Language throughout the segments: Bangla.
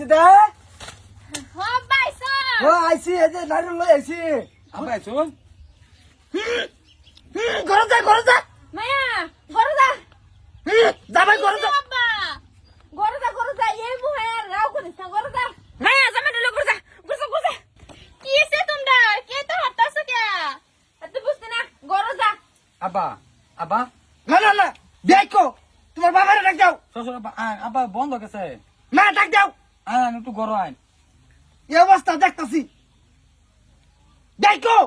আইছি দে ও আইছি এই যে নারুল লই আইছি আব্বা আইছো ঘরে যা মায়া ঘরে যা যাবাই ঘরে যা বাবা ঘরে যা এই মুহার রাও করিস না ঘরে যা মায়া জামা নিলো ঘরে যা কি এসে তোমরা কে তো হতাছ কে এত বুঝতে না ঘরে যা আব্বা আব্বা না দেখো তোমার বাবারে ডাক দাও শ্বশুর আব্বা আব্বা বন্ধ গেছে না ডাক দাও আন একটু গরম আইন এই অবস্থা দেখতাছি দেখো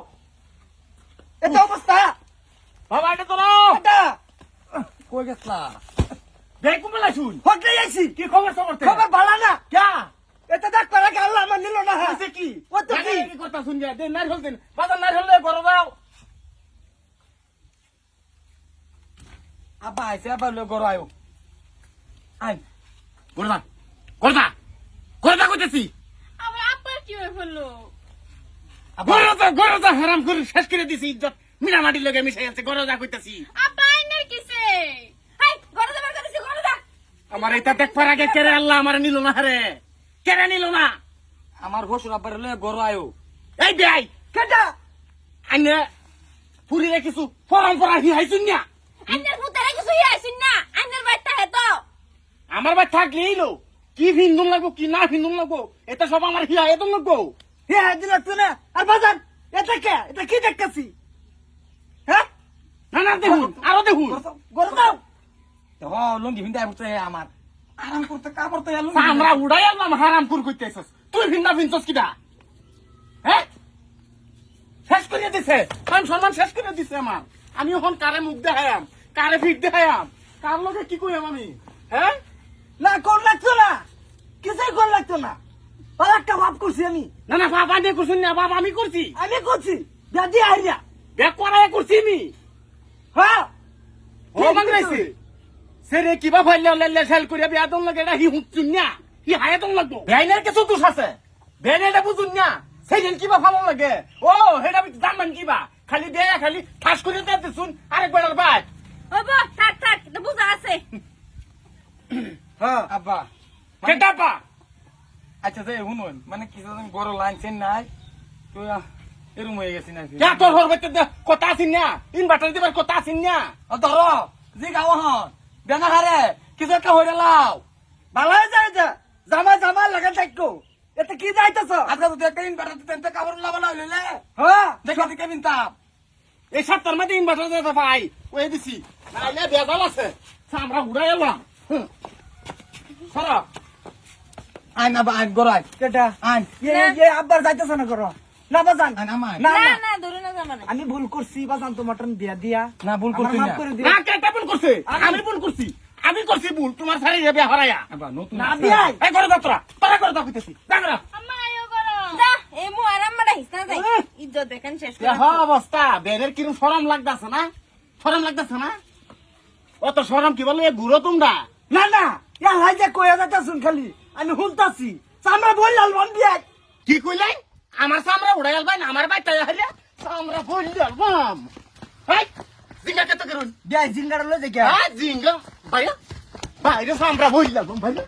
এটা অবস্থা বাবা এটা তোলো এটা কই গেছলা দেখ কুমেলা শুন হটলে আইছি কি খবর সবরতে খবর ভালো না ক্যা এটা দেখ পারা কি আল্লাহ আমার নিল না হইছে কি ও তো কি কি কথা শুন যা দে নার হল দিন বাজার নার হলে গরো দাও আব্বা আইছে আব্বা লো গরো আয়ো আই গরদা কইতেছি আবার আপা কি হয়ে ফেললো গরদা হারাম করে শেষ করে দিছি ইজ্জত মিনা মাটি লগে মিশাই আছে গরদা কইতেছি আপা আইনে কিসে হাই ঘরে যা বের করিস ঘরে যা আমার এটা দেখবার আগে কেরে আল্লাহ আমার নিল না রে কেরে নিল না আমার ঘোষর আব্বার লয়ে গরো আয়ো এই বেআই কেটা আইনে পুরিয়ে কিছু পরম্পরা হিহাইছুন না আইনের ফুতারে কিছু আইছিন না আইনের বাইটা হেতো আমার ভাই থাকলে এইলো কি ভিন্দুন লাগবো কি না ভিন্দুন লাগবো এটা সব আমার হিয়া এদম লাগবো হে দিল তুই না আর বাজান এটা কে এটা কি দেখতাছি হ্যাঁ না দেখুন আরো দেখুন গরম দাও লঙ্গি ভিন্দা করতে আমার আরাম করতে কাপড় তো আমরা উড়াই আনলাম হারাম কুর করতেছস তুই ভিন্দা ভিনছস কিডা হ্যাঁ শেষ করে দিছে মান সম্মান শেষ করে দিছে আমার আমি এখন কারে মুখ দেখায়াম কারে ফিট দেখায়াম কার লগে কি কইয়াম আমি হ্যাঁ না কোন লাগতো না কিছুই কোন লাগতো না আর একটা ভাব করছি আমি না বাবা দিয়ে করছুন না বাবা আমি করছি আমি করছি দাদি আইরা ব্যাগ করাই করছি আমি হ্যাঁ ও মাংরাইছে সেরে কিবা ফাইলে লেলে সেল করিয়া বিয়া দন লাগে এটা হি হুঁচুন না হি হায়া দন লাগবো বেআইনের কিছু দোষ আছে বেআইনটা বুঝুন না সেইদিন কিবা ফালন লাগে ও হেটা জানবেন কিবা খালি দেয়া খালি ঠাস করে দিতে শুন আরেক বেড়ার বাদ ওগো থাক এটা বুঝা আছে হ্যাঁ আব্বা কেটা পা আচ্ছা যে শুনুন মানে কিছু বড় লাইন চেন নাই তুই এরম হয়ে গেছি না কে তোর ঘর বাইতে কথা আছিস না ইনভার্টার দিবার কথা আছিস না ধরো জি গাও হন বেনা হারে কিছু একটা হয়ে লাও ভালো যায় যা জামা লাগা থাকো এটা কি যাইতেছ আজকে তো একটা ইনভার্টার দিতে কাপড় লাগানো হইলে হ্যাঁ দেখো দিকে বিনতাম এই সপ্তাহের মধ্যে ইনভার্টার দিতে পাই ওই দিছি নাইলে বেজাল আছে আমরা উড়াই এলাম সরা আইন আবার আইন গড়াই কেটা আইন এ আব্বার যাইতেছ না করো না বাজান আইন আমায় না না না না ধরে না জামানে আমি ভুল করছি বাজান তো মটন দিয়া না ভুল করছি আমার না মাফ করে দিও। না কেটা ভুল করছে আমি ভুল করছি আমি করছি ভুল তোমার সারি যাবে হারায়া আবার নতুন না বিয়াই। এই করে দাও তোরা করে দাও কইতেছি দাঁড়া আম্মা আয়ো করো যা এই মু আরাম মারা হিসনা যাই ইজ্জত দেখেন শেষ করে হ্যাঁ অবস্থা বেরের কিরম শরম লাগতাছে না শরম লাগতাছে না অত শরম কি বলে ঘুরো তোমরা না ইয়া হাই যে কইয়া যাইতাছুন খালি আমি হুনতাছি সামনে বললাল মন বিয়াই কি কইলাই আমার সামনে উড়াই আলবাই না আমার বাইটা হারিয়া সামনে বললি আলবাম হাই জিঙ্গা কত করুন বিয়াই জিঙ্গাড়া লই যাই হ্যাঁ জিঙ্গা ভাইয়া বাইরে সামনে বললি আলবাম ভাইয়া